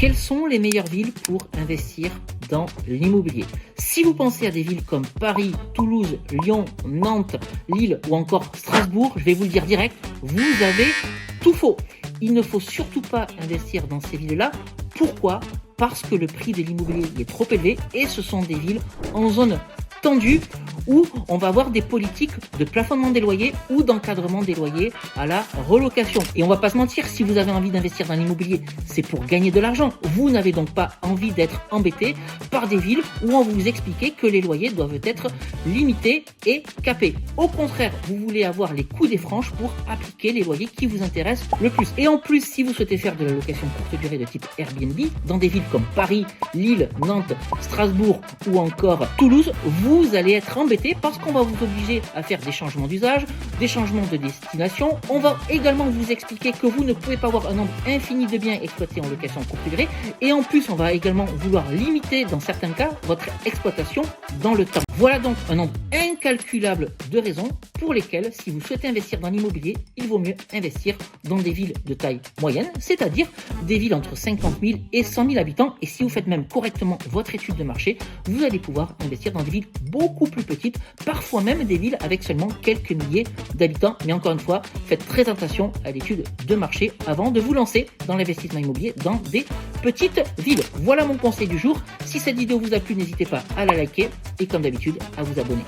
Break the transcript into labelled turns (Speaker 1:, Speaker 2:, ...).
Speaker 1: Quelles sont les meilleures villes pour investir dans l'immobilier? Si vous pensez à des villes comme Paris, Toulouse, Lyon, Nantes, Lille ou encore Strasbourg, je vais vous le dire direct, vous avez tout faux. Il ne faut surtout pas investir dans ces villes-là. Pourquoi? Parce que le prix de l'immobilier est trop élevé et ce sont des villes en zone tendue où on va avoir des politiques de plafonnement des loyers ou d'encadrement des loyers à la relocation. Et on va pas se mentir, si vous avez envie d'investir dans l'immobilier, c'est pour gagner de l'argent. Vous n'avez donc pas envie d'être embêté par des villes où on vous explique que les loyers doivent être limités et capés. Au contraire, vous voulez avoir les coups des franches pour appliquer les loyers qui vous intéressent le plus. Et en plus, si vous souhaitez faire de la location courte durée de type Airbnb, dans des villes comme Paris, Lille, Nantes, Strasbourg ou encore Toulouse, vous allez être embêté parce qu'on va vous obliger à faire des changements d'usage, des changements de destination. On va également vous expliquer que vous ne pouvez pas avoir un nombre infini de biens exploités en location courte durée. Et en plus, on va également vouloir limiter, dans certains cas, votre exploitation dans le temps. Voilà donc un nombre incalculable de raisons pour lesquelles, si vous souhaitez investir dans l'immobilier, il vaut mieux investir dans des villes de taille moyenne, c'est-à-dire des villes entre 50 000 et 100 000 habitants. Et si vous faites même correctement votre étude de marché, vous allez pouvoir investir dans des villes beaucoup plus petites, parfois même des villes avec seulement quelques milliers d'habitants. Mais encore une fois, faites très attention à l'étude de marché avant de vous lancer dans l'investissement immobilier dans des petites villes. Voilà mon conseil du jour. Si cette vidéo vous a plu, n'hésitez pas à la liker et comme d'habitude à vous abonner.